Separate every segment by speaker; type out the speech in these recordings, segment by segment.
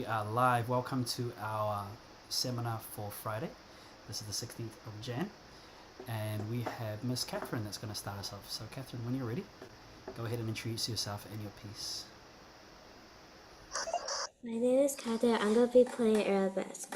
Speaker 1: we are live. Welcome to our seminar for Friday. This is the 16th of Jan, and we have Miss Catherine that's going to start us off. So, Catherine, when you're ready, go ahead and introduce yourself and your piece.
Speaker 2: My name is Catherine. I'm going to be playing arabesque.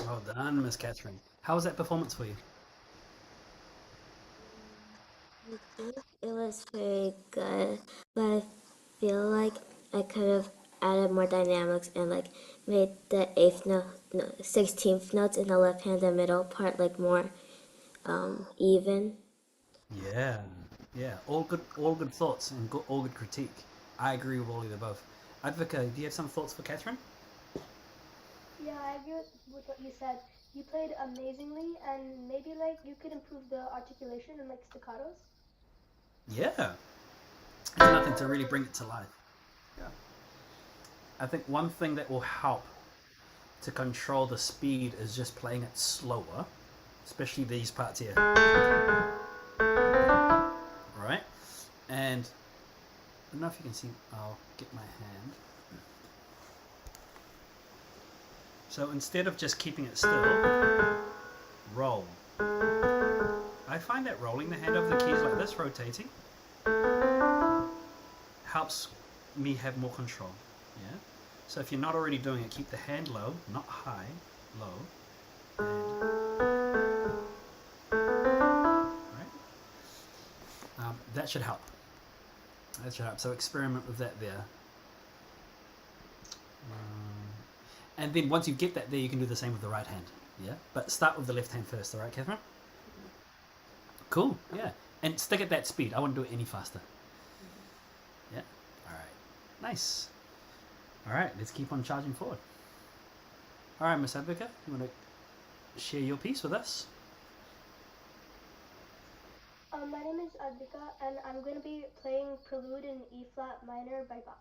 Speaker 1: Well done, Miss Catherine. How was that performance for you?
Speaker 2: I think it was very good, but I feel like I could have added more dynamics and made the eighth note, no, 16th notes in the left hand and middle part more even.
Speaker 1: Yeah, yeah. All good thoughts and all good critique. I agree with all of the above. Advika, do you have some thoughts for Catherine?
Speaker 3: Yeah, I agree with what you said. You played amazingly, and maybe you could improve the articulation and staccatos.
Speaker 1: Yeah, it's nothing to really bring it to life. Yeah. I think one thing that will help to control the speed is just playing it slower, especially these parts here. Right? And I don't know if you can see, I'll get my hand. So instead of just keeping it still, roll. I find that rolling the hand over the keys like this, rotating, helps me have more control. Yeah. So if you're not already doing it, keep the hand low, not high, low, and right. That should help. That should help. So experiment with that there. And then once you get that there, you can do the same with the right hand. Yeah. But start with the left hand first. All right, Catherine. Cool. Yeah. And stick at that speed. I won't do it any faster. Yeah. All right. Nice. All right. Let's keep on charging forward. All right, Miss Advocate, you want to share your piece with us?
Speaker 3: My name is Advika, and I'm going to be playing Prelude in E flat minor by Bach.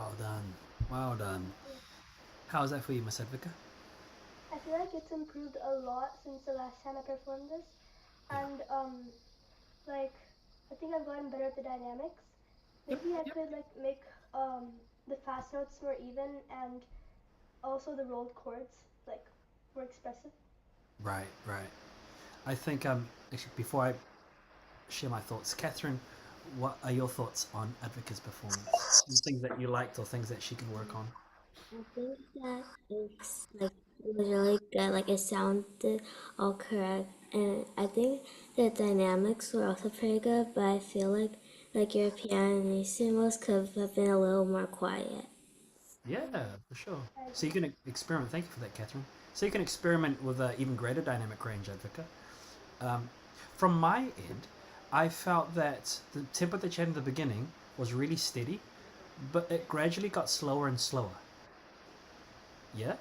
Speaker 1: Well done. Well done. How is that for you, Miss Advika?
Speaker 3: I feel like it's improved a lot since the last time I performed this,
Speaker 1: Yeah.
Speaker 3: and like I think I've gotten better at the dynamics.
Speaker 1: Yep,
Speaker 3: Maybe I
Speaker 1: yep.
Speaker 3: could like make the fast notes more even and also the rolled chords like more expressive.
Speaker 1: Right, right. I think actually before I share my thoughts, Catherine, what are your thoughts on Advika's performance? Some things that you liked or things that she can work on?
Speaker 2: I think that it's like really good. Like it sounded all correct, and I think the dynamics were also pretty good. But I feel like your pianissimos could have been a little more quiet.
Speaker 1: Yeah, for sure.
Speaker 3: I
Speaker 1: So you
Speaker 3: agree.
Speaker 1: can experiment. Thank you for that, Catherine. So you can experiment with an even greater dynamic range, Advika. Um, from my end, I felt that the tempo that you had in the beginning was really steady, but it gradually got slower and slower. Yeah?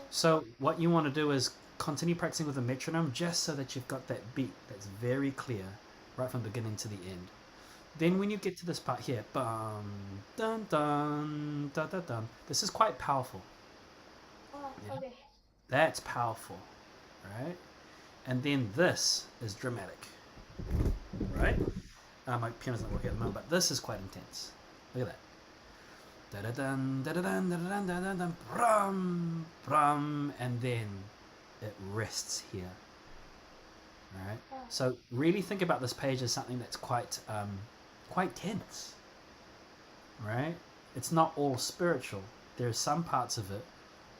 Speaker 1: So what you want to do is continue practicing with the metronome just so that you've got that beat that's very clear right from beginning to the end. Then when you get to this part here, bum, dun dun, dun dun dun, this is quite powerful.
Speaker 3: Oh,
Speaker 1: Yeah?
Speaker 3: okay.
Speaker 1: That's powerful, right? And then this is dramatic, right? My piano's not working at the moment, but this is quite intense. Look at that. Da da dun, da da dun, da da dun, da da dun, brum, brum, and then it rests here. All right.
Speaker 3: Oh,
Speaker 1: So really think about this page as something that's quite tense, right? It's not all spiritual. There are some parts of it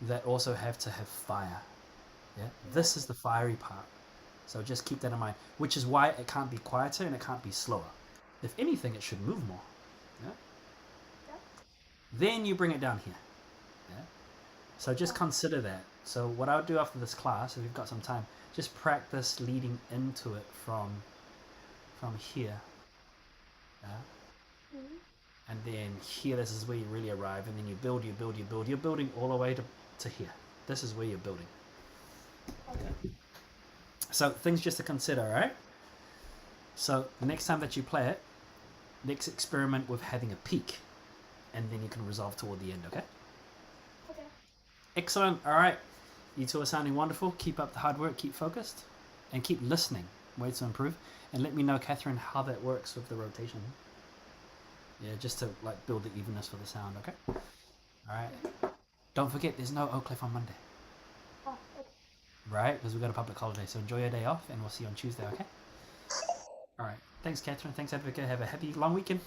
Speaker 1: that also have to have fire. Yeah. This is the fiery part. So just keep that in mind. Which is why it can't be quieter and it can't be slower. If anything, it should move more. Yeah.
Speaker 3: yeah.
Speaker 1: Then you bring it down here. Yeah. So just
Speaker 3: Oh,
Speaker 1: consider that. So what I would do after this class, if you've got some time, just practice leading into it from here. Yeah.
Speaker 3: mhm.
Speaker 1: And then here, this is where you really arrive, and then you build, you build, you build. You're building all the way to here. This is where you're building.
Speaker 3: Okay.
Speaker 1: So things just to consider, right? So the next time that you play it, next experiment with having a peak, and then you can resolve toward the end, okay?
Speaker 3: Okay.
Speaker 1: Excellent. All right. You two are sounding wonderful. Keep up the hard work. Keep focused. And keep listening. Ways to improve. And let me know, Catherine, how that works with the rotation. Yeah, just to like build the evenness for the sound, okay? All right. Don't forget, there's no Oak Cliff on Monday,
Speaker 3: Oh, okay.
Speaker 1: right? Because we've got a public holiday. So enjoy your day off, and we'll see you on Tuesday, okay? All right. Thanks, Catherine. Thanks, Advocate. Have a happy long weekend.